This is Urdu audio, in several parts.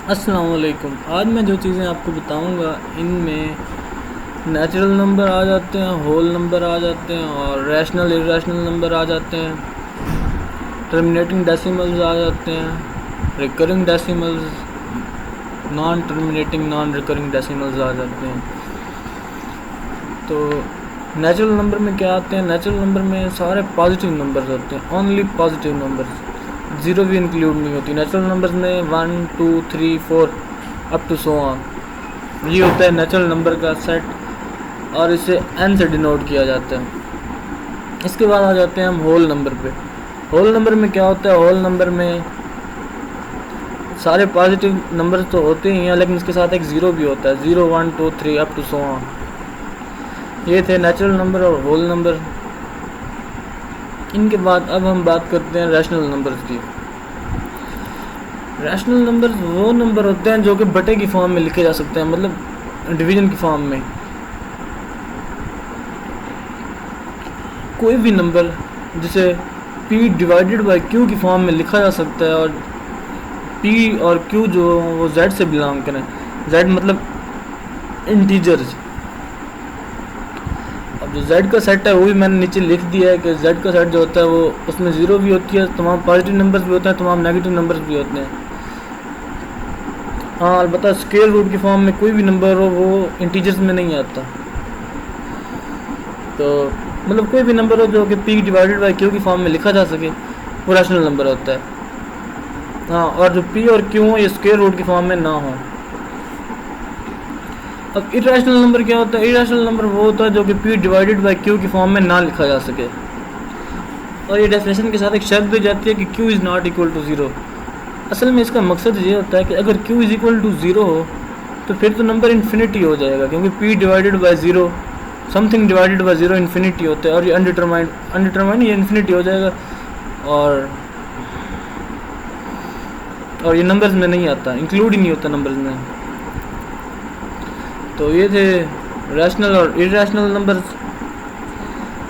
السلام علیکم۔ آج میں جو چیزیں آپ کو بتاؤں گا ان میں نیچرل نمبر آ جاتے ہیں، ہول نمبر آ جاتے ہیں، اور ریشنل ارریشنل نمبر آ جاتے ہیں، ٹرمینیٹنگ ڈیسیملز آ جاتے ہیں، recurring decimals, non terminating non recurring decimals آ جاتے ہیں۔ تو نیچرل نمبر میں کیا آتے ہیں؟ نیچرل نمبر میں سارے پازیٹیو نمبرز ہوتے ہیں، اونلی پازیٹیو نمبرز، زیرو بھی انکلیوڈ نہیں ہوتی۔ نیچرل نمبرز میں 1 2 3 4 اپ ٹو سو آن، یہ ہوتا ہے نیچرل نمبر کا سیٹ، اور اسے n سے ڈینوٹ کیا جاتا ہے۔ اس کے بعد آ جاتے ہیں ہم ہول نمبر پہ۔ ہول نمبر میں کیا ہوتا ہے؟ ہول نمبر میں سارے پازیٹیو نمبرز تو ہوتے ہی ہیں، لیکن اس کے ساتھ ایک زیرو بھی ہوتا ہے، 0 1 2 3 اپ ٹو سو آن۔ یہ تھے نیچرل نمبر اور ہول نمبر۔ ان کے بعد اب ہم بات کرتے ہیں ریشنل نمبرز کی۔ ریشنل نمبرز وہ نمبر ہوتے ہیں جو کہ بٹے کی فارم میں لکھے جا سکتے ہیں، مطلب ڈویژن کی فارم میں۔ کوئی بھی نمبر جسے پی ڈیوائیڈڈ بائی کیو کی فارم میں لکھا جا سکتا ہے، اور پی اور کیو جو وہ زیڈ سے بلانگ کریں، زیڈ مطلب انٹیجرز۔ اب جو زیڈ کا سیٹ ہے وہ بھی میں نے نیچے لکھ دیا ہے کہ زیڈ کا سیٹ جو ہوتا ہے وہ اس میں زیرو بھی ہوتی ہے، تمام پازیٹیو نمبرز بھی ہوتے ہیں، تمام نیگیٹو نمبرز بھی ہوتے ہیں۔ ہاں البتہ اسکیئر روٹ کی فارم میں کوئی بھی نمبر ہو وہ انٹیجرز میں نہیں آتا۔ تو مطلب کوئی بھی نمبر ہو جو کہ پی ڈیوائیڈڈ بائی کیو کی فارم میں لکھا جا سکے وہ ریشنل نمبر ہوتا ہے۔ ہاں، اور جو پی اور کیو ہوں یہ اسکیئر روٹ کی فارم میں نہ ہوں۔ اب ارریشنل نمبر کیا ہوتا ہے؟ ارریشنل نمبر وہ ہوتا ہے جو کہ پی ڈیوائیڈڈ بائی کیو کی فارم میں نہ لکھا جا سکے، اور یہ ڈیفینیشن کے ساتھ ایک شرط دی جاتی ہے کہ Q is not equal to zero. اصل میں اس کا مقصد یہ ہوتا ہے کہ اگر Q is equal to zero ہو تو پھر تو نمبر انفینیٹی ہو جائے گا، کیونکہ P divided by zero, something divided by zero infinity ہوتا ہے، اور یہ انڈیٹرمائنڈ یہ انفینیٹی ہو جائے گا، اور یہ نمبرز میں نہیں آتا، انکلوڈ ہی نہیں ہوتا نمبرز میں۔ تو یہ تھے ریشنل اور ارریشنل نمبرز۔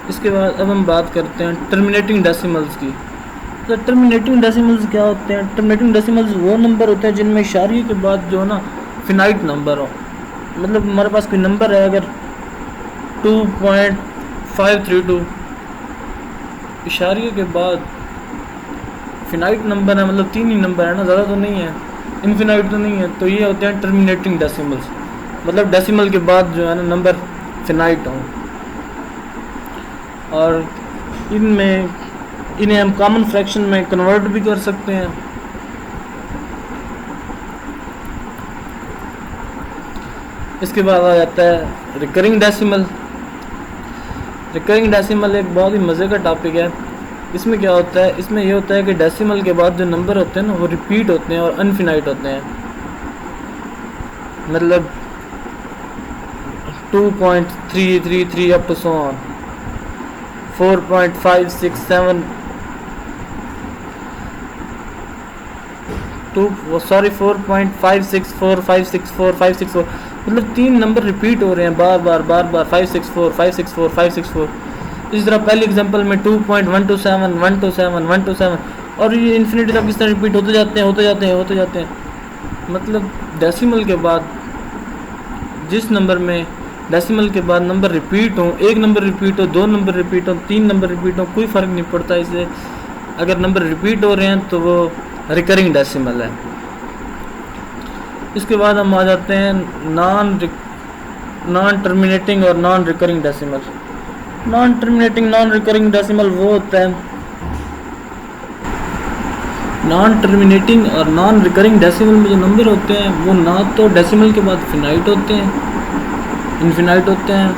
اس کے بعد اب ہم بات کرتے ہیں ٹرمینیٹنگ ڈیسیملز کی۔ تو ٹرمینیٹنگ ڈیسیملز کیا ہوتے ہیں؟ ٹرمینیٹنگ ڈیسیملز وہ نمبر ہوتے ہیں جن میں اشاریے کے بعد جو ہے نا فینائٹ نمبر ہو، مطلب ہمارے پاس کوئی نمبر ہے اگر 2.532، اشاریے کے بعد فینائٹ نمبر ہے، مطلب 3 ہی نمبر ہے نا، زیادہ تو نہیں ہے، انفینائٹ تو نہیں ہے، تو یہ ہوتے ہیں ٹرمینیٹنگ ڈیسیملز، مطلب ڈیسیمل کے بعد جو ہے نا نمبر فینائٹ ہوں۔ اور انہیں ہم کامن فریکشن میں کنورٹ بھی کر سکتے ہیں۔ اس کے بعد آ جاتا ہے ریکرنگ ڈیسیمل۔ ریکرنگ ڈیسیمل ایک بہت ہی مزے کا ٹاپک ہے۔ اس میں کیا ہوتا ہے؟ اس میں یہ ہوتا ہے کہ ڈیسیمل کے بعد جو نمبر ہوتے ہیں نا وہ ریپیٹ ہوتے ہیں اور انفینائٹ ہوتے ہیں، مطلب 2.333 اپ ٹو سو آن، 4.567 4.564 564 564، مطلب 3 نمبر ریپیٹ ہو رہے ہیں بار بار 564 564 564۔ اسی طرح پہلی ایگزامپل میں 2.127 127 127، اور یہ انفینیٹی تک اس طرح ریپیٹ ہوتے جاتے ہیں۔ مطلب ڈیسیمل کے بعد جس نمبر میں ڈیسیمل کے بعد نمبر ریپیٹ ہوں، ایک نمبر ریپیٹ ہو، 2 نمبر ریپیٹ ہو، 3 نمبر ریپیٹ ہو، کوئی فرق نہیں پڑتا اس سے، اگر نمبر ریپیٹ ہو رہے ہیں تو وہ ریکرنگ ڈیسیمل ہے۔ اس کے بعد ہم آ جاتے ہیں نان ٹرمینیٹنگ اور naan recurring decimal. Naan terminating non recurring decimal وہ ہوتا ہے، نان ٹرمینیٹنگ اور نان ریکرنگ ڈیسیمل میں جو نمبر ہوتے ہیں وہ نہ تو ڈیسیمل کے بعد فینائٹ ہوتے ہیں، انفینائٹ ہوتے ہیں،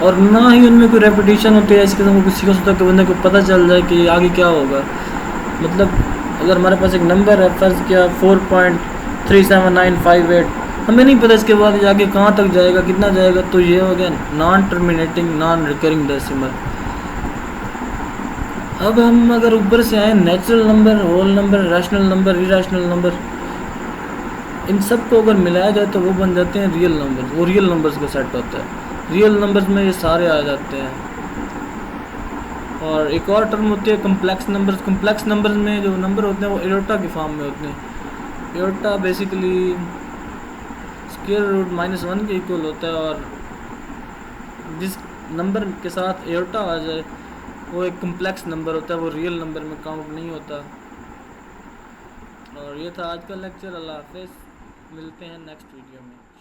اور نہ ہی ان میں کوئی ریپیٹیشن ہوتی ہے اس قسم کو کسی کو ہوتا ہے کہ بندے کو پتہ چل جائے کہ آگے کیا ہوگا۔ مطلب اگر ہمارے پاس ایک نمبر ہے، فرض کیا 4.37958، ہمیں نہیں پتہ اس کے بعد آگے کہاں تک جائے گا، کتنا جائے گا، تو یہ ہو گیا non terminating non recurring decimal. اب ہم اگر اوپر سے آئیں، natural number, whole number, rational number, irrational number, ان سب کو اگر ملایا جائے تو وہ بن جاتے ہیں ریئل نمبر، وہ ریئل نمبرز کا سیٹ ہوتا ہے۔ ریئل نمبرز میں یہ سارے آ جاتے ہیں۔ اور ایک اور ٹرم ہوتی ہے کمپلیکس نمبرز۔ کمپلیکس نمبرز میں جو نمبر ہوتے ہیں وہ ایروٹا کی فارم میں ہوتے ہیں، ایورٹا بیسیکلی اسکیئر روٹ -1 کے ایکول ہوتا ہے، اور جس نمبر کے ساتھ ایورٹا آ جائے وہ ایک کمپلیکس نمبر ہوتا ہے، وہ ریئل نمبر میں کاؤنٹ نہیں ہوتا۔ اور یہ تھا آج کا لیکچر۔ اللہ حافظ، ملتے ہیں نیکسٹ ویڈیو میں۔